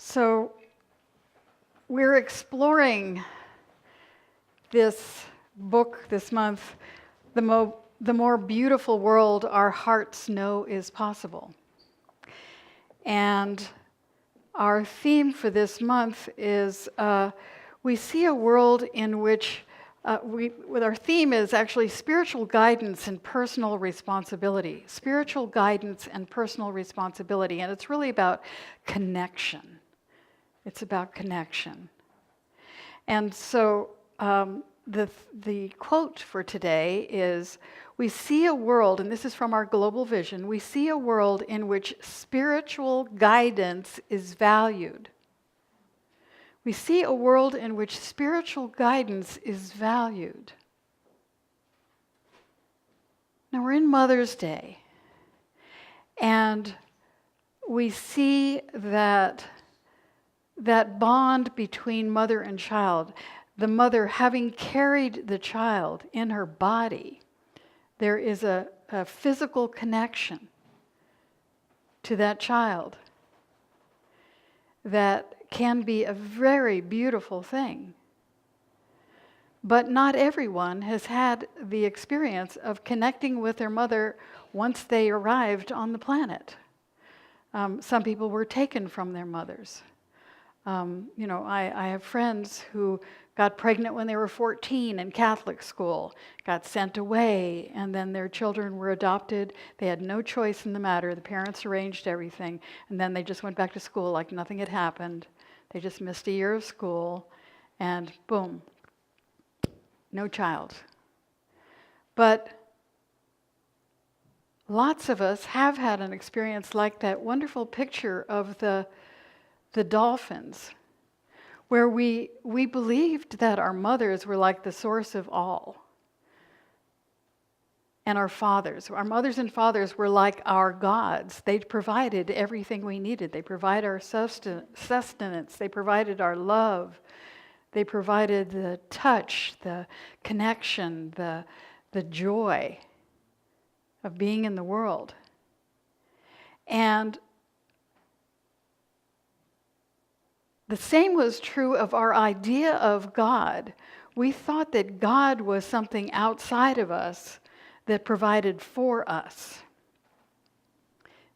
So we're exploring this book this month, The More Beautiful World Our Hearts Know Is Possible. And our theme for this month is we see a world in which our theme is actually spiritual guidance and personal responsibility. Spiritual guidance and personal responsibility. And it's really about connection. It's about connection. And so the quote for today is, we see a world, and this is from our global vision, we see a world in which spiritual guidance is valued. We see a world in which spiritual guidance is valued. Now we're in Mother's Day, and we see that bond between mother and child, the mother having carried the child in her body, there is a physical connection to that child that can be a very beautiful thing. But not everyone has had the experience of connecting with their mother once they arrived on the planet. Some people were taken from their mothers. I have friends who got pregnant when they were 14 in Catholic school, got sent away, and then their children were adopted. They had no choice in the matter. The parents arranged everything, and then they just went back to school like nothing had happened. They just missed a year of school, and boom, no child. But lots of us have had an experience like that wonderful picture of the dolphins, where we believed that our mothers were like the source of all. And our mothers and fathers were like our gods. They provided everything we needed. They provided our sustenance. They provided our love. They provided the touch, the connection, the joy of being in the world. And the same was true of our idea of God. We thought that God was something outside of us that provided for us.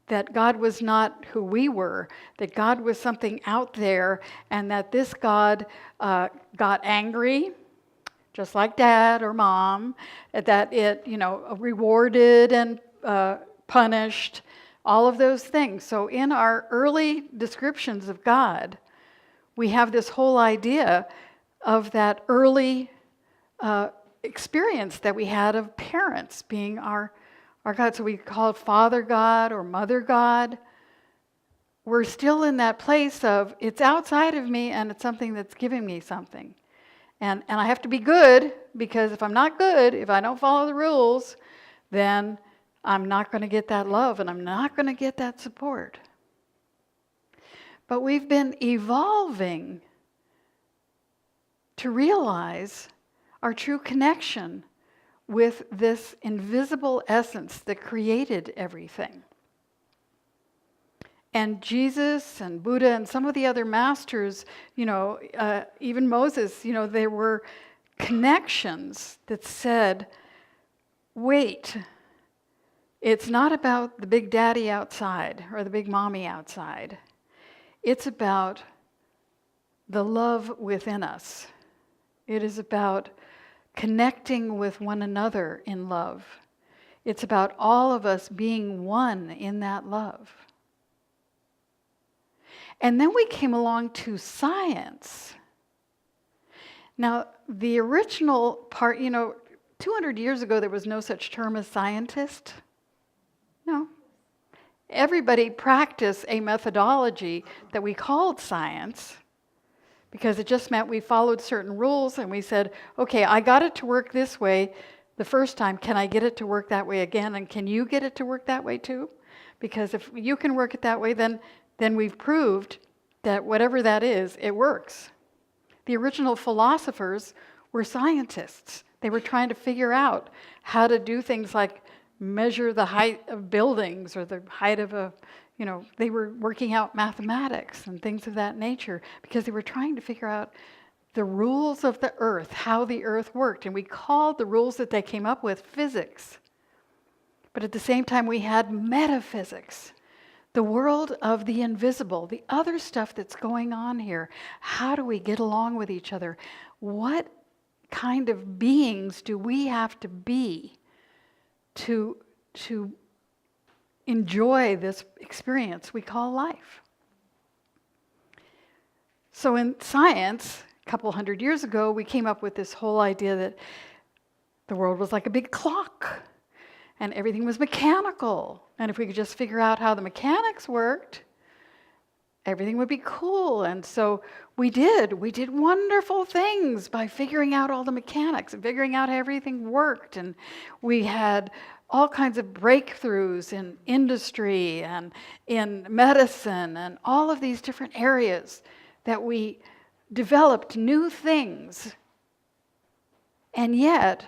That God was not who we were, that God was something out there, and that this God got angry, just like dad or mom, that it, rewarded and punished, all of those things. So in our early descriptions of God, we have this whole idea of that early experience that we had of parents being our God. So we call it Father God or Mother God. We're still in that place of it's outside of me and it's something that's giving me something. And I have to be good, because if I'm not good, if I don't follow the rules, then I'm not going to get that love and I'm not going to get that support. But we've been evolving to realize our true connection with this invisible essence that created everything. And Jesus and Buddha and some of the other masters, even Moses, there were connections that said, wait, it's not about the big daddy outside or the big mommy outside. It's about the love within us. It is about connecting with one another in love. It's about all of us being one in that love. And then we came along to science. Now, the original part, 200 years ago, there was no such term as scientist. No. Everybody practiced a methodology that we called science, because it just meant we followed certain rules and we said, okay, I got it to work this way the first time. Can I get it to work that way again? And can you get it to work that way too? Because if you can work it that way, then we've proved that whatever that is, it works. The original philosophers were scientists. They were trying to figure out how to do things like measure the height of buildings or the height of a They were working out mathematics and things of that nature because they were trying to figure out the rules of the earth, how the earth worked. And we called the rules that they came up with physics. But at the same time, we had metaphysics, the world of the invisible, the other stuff that's going on here. How do we get along with each other? What kind of beings do we have to be to enjoy this experience we call life? So in science, a couple hundred years ago, we came up with this whole idea that the world was like a big clock and everything was mechanical. And if we could just figure out how the mechanics worked, everything would be cool. And so we did wonderful things by figuring out all the mechanics and figuring out how everything worked. And we had all kinds of breakthroughs in industry and in medicine and all of these different areas that we developed new things. And yet,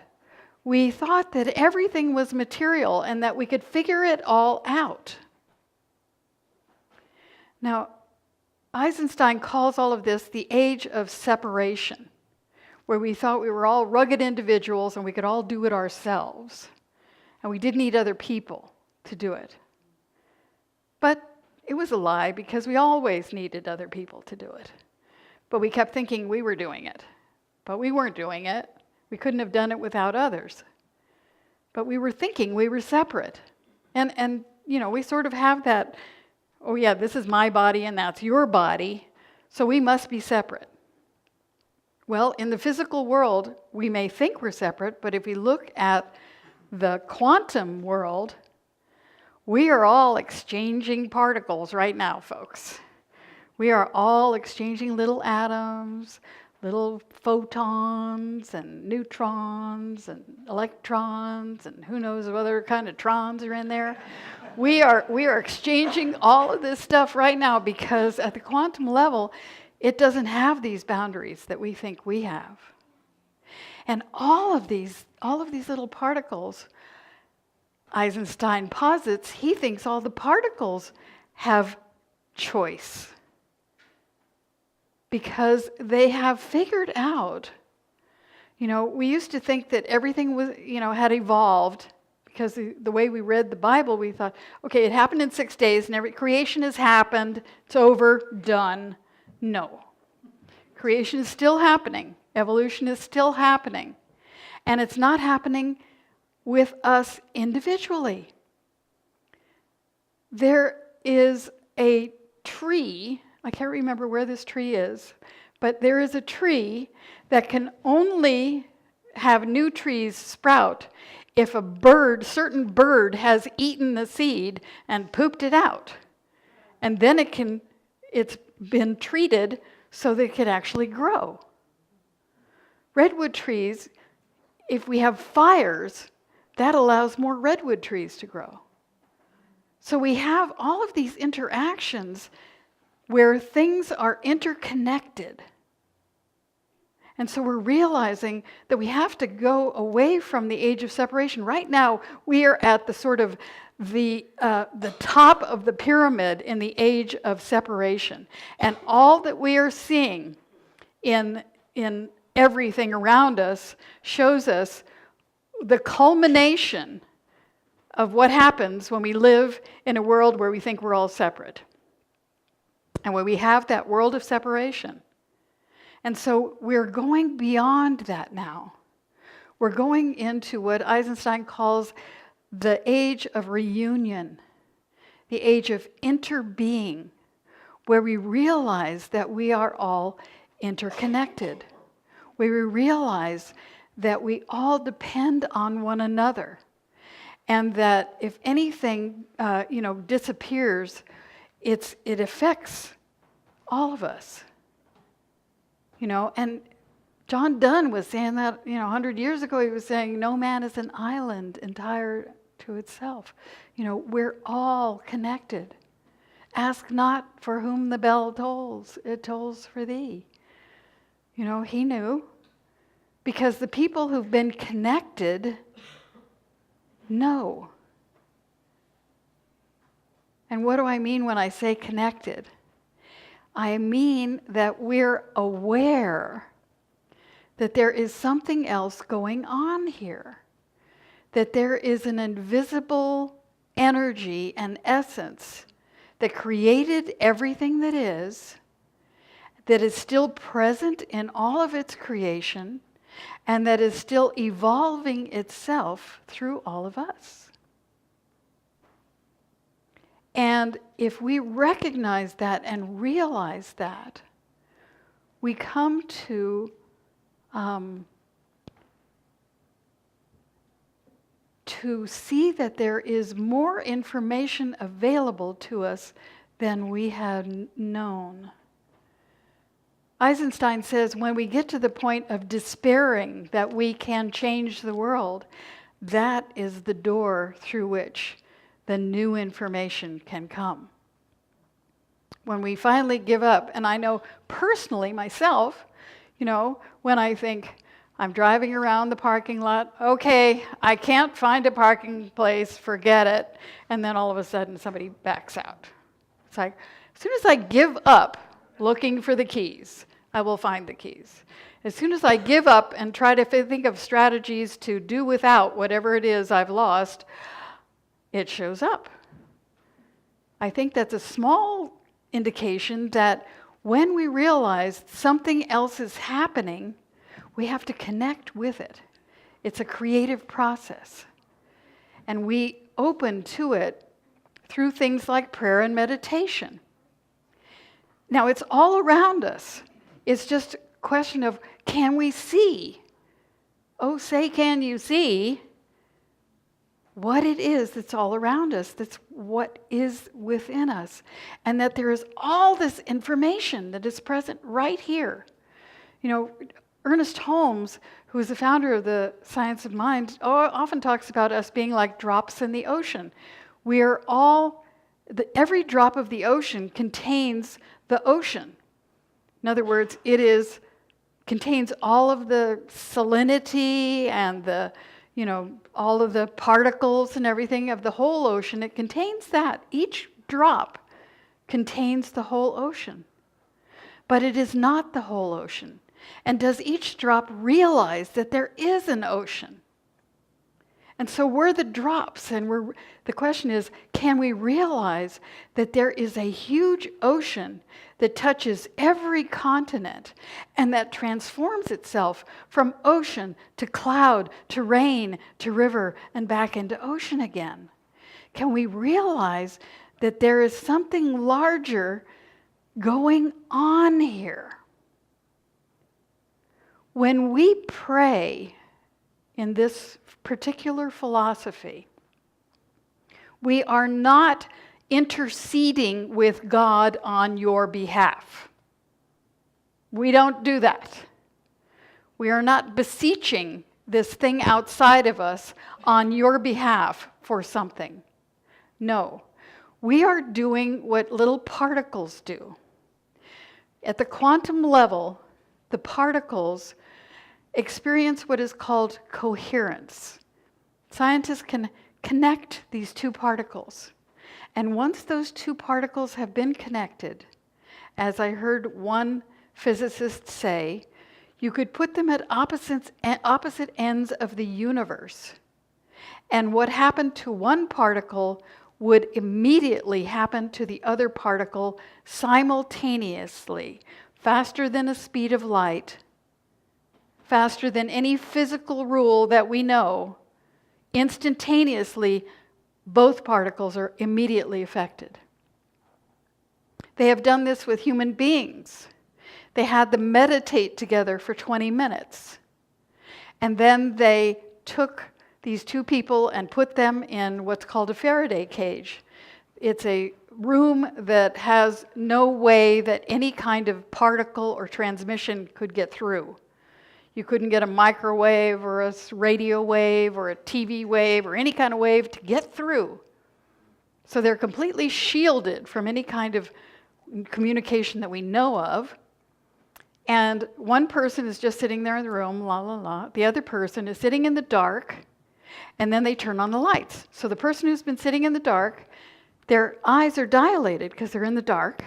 we thought that everything was material and that we could figure it all out. Now, Eisenstein calls all of this the age of separation, where we thought we were all rugged individuals and we could all do it ourselves. And we didn't need other people to do it. But it was a lie because we always needed other people to do it. But we kept thinking we were doing it. But we weren't doing it. We couldn't have done it without others. But we were thinking we were separate. And we sort of have that, oh yeah, this is my body and that's your body, so we must be separate. Well, in the physical world, we may think we're separate, but if we look at the quantum world, we are all exchanging particles right now, folks. We are all exchanging little atoms, little photons and neutrons and electrons and who knows what other kind of trons are in there. We are exchanging all of this stuff right now because at the quantum level, it doesn't have these boundaries that we think we have. And all of these little particles, Eisenstein posits, he thinks all the particles have choice because they have figured out, we used to think that everything was, had evolved because the way we read the Bible, we thought, okay, it happened in 6 days and every creation has happened, it's over, done. No. Creation is still happening. Evolution is still happening. And it's not happening with us individually. There is a tree, I can't remember where this tree is, but there is a tree that can only have new trees sprout if a certain bird has eaten the seed and pooped it out. And then it's been treated so that it could actually grow. Redwood trees, if we have fires, that allows more redwood trees to grow. So we have all of these interactions where things are interconnected. And so we're realizing that we have to go away from the age of separation. Right now, we are at the sort of the top of the pyramid in the age of separation. And all that we are seeing in everything around us shows us the culmination of what happens when we live in a world where we think we're all separate. And where we have that world of separation. And so we're going beyond that now. We're going into what Eisenstein calls the age of reunion, the age of interbeing, where we realize that we are all interconnected, where we realize that we all depend on one another, and that if anything, disappears, it affects all of us. And John Donne was saying that, 100 years ago, he was saying, no man is an island entire to itself. We're all connected. Ask not for whom the bell tolls, it tolls for thee. He knew. Because the people who've been connected know. And what do I mean when I say connected? I mean that we're aware that there is something else going on here, that there is an invisible energy and essence that created everything that is still present in all of its creation, and that is still evolving itself through all of us. And if we recognize that and realize that, we come to see that there is more information available to us than we had known. Eisenstein says when we get to the point of despairing that we can change the world, that is the door through which the new information can come. When we finally give up, and I know personally myself, when I think I'm driving around the parking lot, okay, I can't find a parking place, forget it, and then all of a sudden somebody backs out. It's like, as soon as I give up looking for the keys, I will find the keys. As soon as I give up and try to think of strategies to do without whatever it is I've lost, it shows up. I think that's a small indication that when we realize something else is happening, we have to connect with it. It's a creative process. And we open to it through things like prayer and meditation. Now, it's all around us. It's just a question of, can we see? Oh, say, can you see what it is that's all around us, that's what is within us, and that there is all this information that is present right here. Ernest Holmes, who is the founder of the Science of Mind, often talks about us being like drops in the ocean. We are all, every drop of the ocean contains the ocean. In other words, it contains all of the salinity and all of the particles and everything of the whole ocean. It contains that. Each drop contains the whole ocean. But it is not the whole ocean. And does each drop realize that there is an ocean? And so we're the drops, and the question is, can we realize that there is a huge ocean that touches every continent and that transforms itself from ocean to cloud to rain to river and back into ocean again? Can we realize that there is something larger going on here? When we pray in this particular philosophy, we are not interceding with God on your behalf. We don't do that. We are not beseeching this thing outside of us on your behalf for something. No, we are doing what little particles do. At the quantum level, the particles experience what is called coherence. Scientists can connect these two particles. And once those two particles have been connected, as I heard one physicist say, you could put them at opposite ends of the universe. And what happened to one particle would immediately happen to the other particle simultaneously, faster than the speed of light, faster than any physical rule that we know. Instantaneously, both particles are immediately affected. They have done this with human beings. They had them meditate together for 20 minutes. And then they took these two people and put them in what's called a Faraday cage. It's a room that has no way that any kind of particle or transmission could get through. You couldn't get a microwave or a radio wave or a TV wave or any kind of wave to get through. So they're completely shielded from any kind of communication that we know of. And one person is just sitting there in the room, la la la. The other person is sitting in the dark, and then they turn on the lights. So the person who's been sitting in the dark their eyes are dilated because they're in the dark,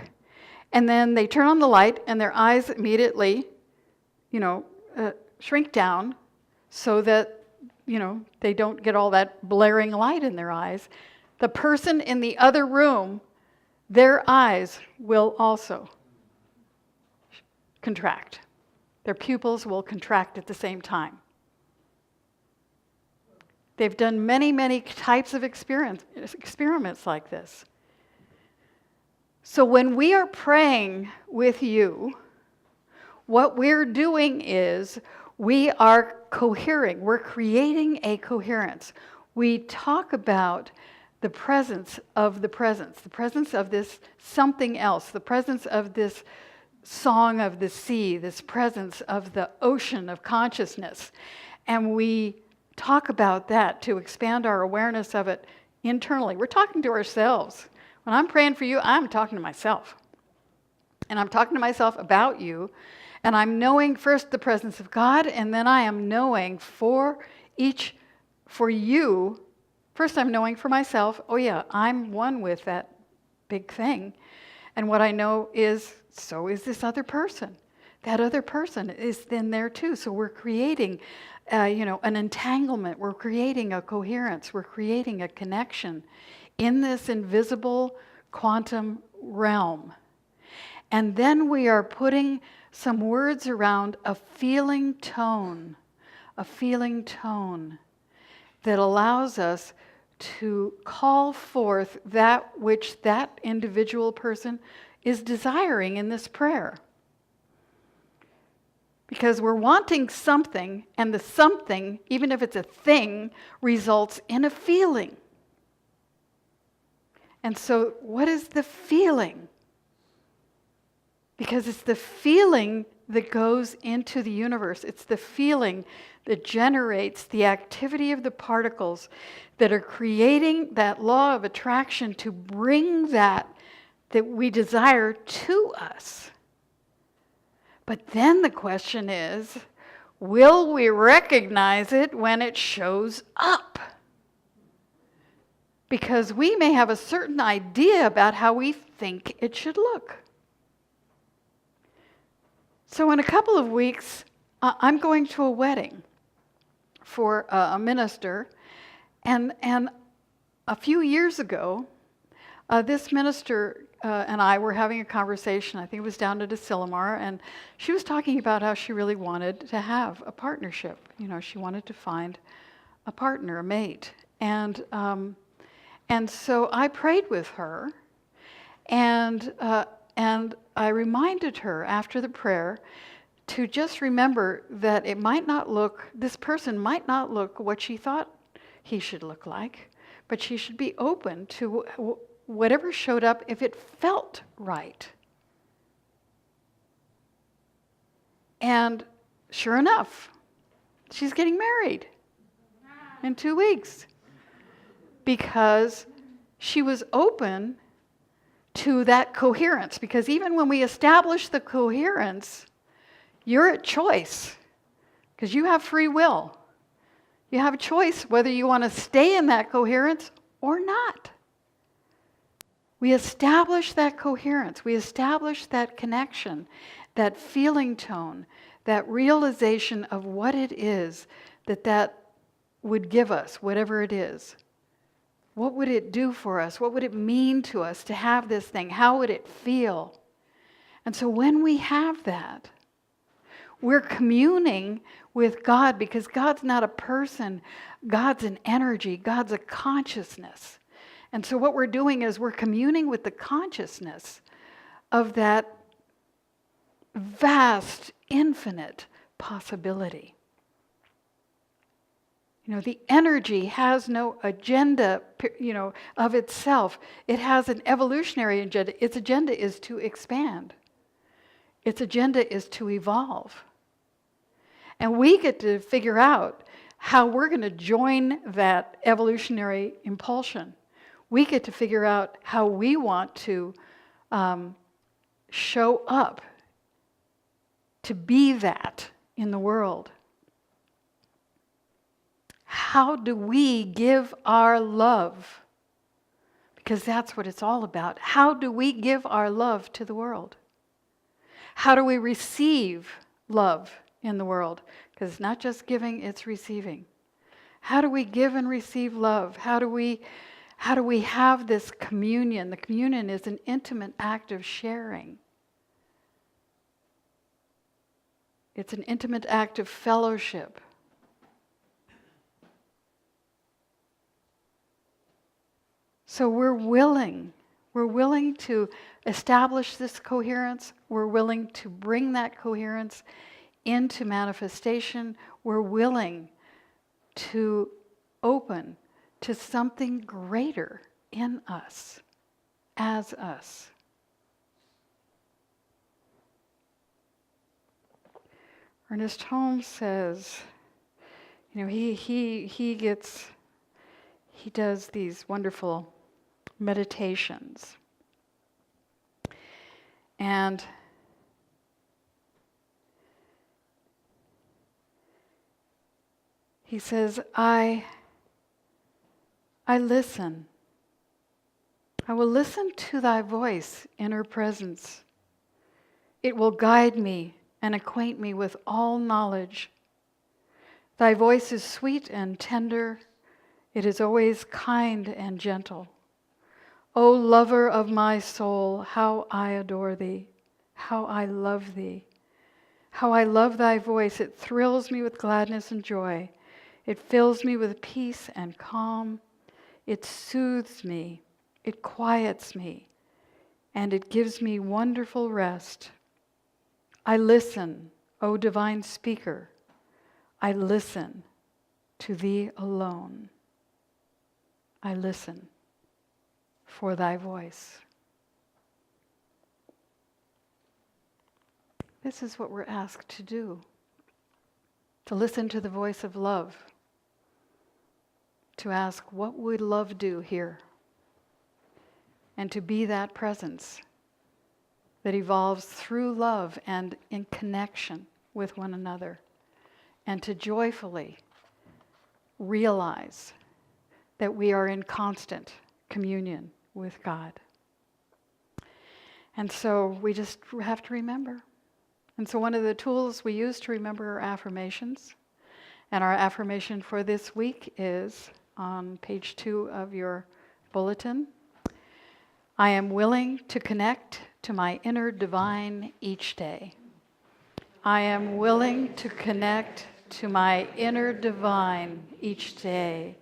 and then they turn on the light and their eyes immediately, shrink down so that, they don't get all that blaring light in their eyes. The person in the other room, their eyes will also contract. Their pupils will contract at the same time. They've done many, many types of experiments like this. So when we are praying with you, what we're doing is we are cohering. We're creating a coherence. We talk about the presence of this something else, the presence of this song of the sea, this presence of the ocean of consciousness. And we talk about that to expand our awareness of it internally. We're talking to ourselves. When I'm praying for you, I'm talking to myself. And I'm talking to myself about you. And I'm knowing first the presence of God, and then I am knowing for you. First I'm knowing for myself, oh yeah, I'm one with that big thing. And what I know is, so is this other person. That other person is then there too. So we're creating an entanglement. We're creating a coherence. We're creating a connection in this invisible quantum realm. And then we are putting some words around a feeling tone that allows us to call forth that which that individual person is desiring in this prayer. Because we're wanting something, and the something, even if it's a thing, results in a feeling. And so, what is the feeling? Because it's the feeling that goes into the universe. It's the feeling that generates the activity of the particles that are creating that law of attraction to bring that we desire to us. But then the question is, will we recognize it when it shows up? Because we may have a certain idea about how we think it should look. So in a couple of weeks, I'm going to a wedding for a minister. And a few years ago, this minister and I were having a conversation. I think it was down at Asilomar, and she was talking about how she really wanted to have a partnership. She wanted to find a partner, a mate. And so I prayed with her, and I reminded her after the prayer to just remember that this person might not look what she thought he should look like, but she should be open to whatever showed up if it felt right. And sure enough, she's getting married in 2 weeks because she was open to that coherence. Because even when we establish the coherence, you're at choice because you have free will. You have a choice whether you want to stay in that coherence or not. We establish that coherence. We establish that connection, that feeling tone, that realization of what it is that would give us, whatever it is. What would it do for us? What would it mean to us to have this thing? How would it feel? And so when we have that, we're communing with God, because God's not a person. God's an energy. God's a consciousness. And so what we're doing is we're communing with the consciousness of that vast, infinite possibility. The energy has no agenda, of itself. It has an evolutionary agenda. Its agenda is to expand. Its agenda is to evolve. And we get to figure out how we're going to join that evolutionary impulsion. We get to figure out how we want to show up to be that in the world. How do we give our love? because that's what it's all about. How do we give our love to the world? How do we receive love in the world? Because it's not just giving, it's receiving. How do we give and receive love? How do we have this communion? The communion is an intimate act of sharing. It's an intimate act of fellowship. So we're willing to establish this coherence. We're willing to bring that coherence into manifestation. We're willing to open to something greater in us, as us. Ernest Holmes says, he does these wonderful meditations. And he says, I listen. I will listen to thy voice, inner presence. It will guide me and acquaint me with all knowledge. Thy voice is sweet and tender. It is always kind and gentle. O lover of my soul, how I adore thee, how I love thee, how I love thy voice. It thrills me with gladness and joy. It fills me with peace and calm. It soothes me, it quiets me, and it gives me wonderful rest. I listen, O divine speaker. I listen to thee alone. I listen for thy voice. This is what we're asked to do, to listen to the voice of love, to ask, what would love do here? And to be that presence that evolves through love and in connection with one another, and to joyfully realize that we are in constant communion with God. And so we just have to remember. And so one of the tools we use to remember are affirmations. And our affirmation for this week is on page 2 of your bulletin. I am willing to connect to my inner divine each day. I am willing to connect to my inner divine each day.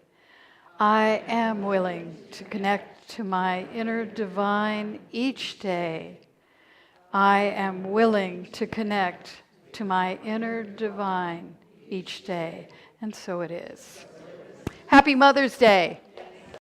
I am willing to connect to my inner divine each day. I am willing to connect to my inner divine each day. And so it is. Happy Mother's Day.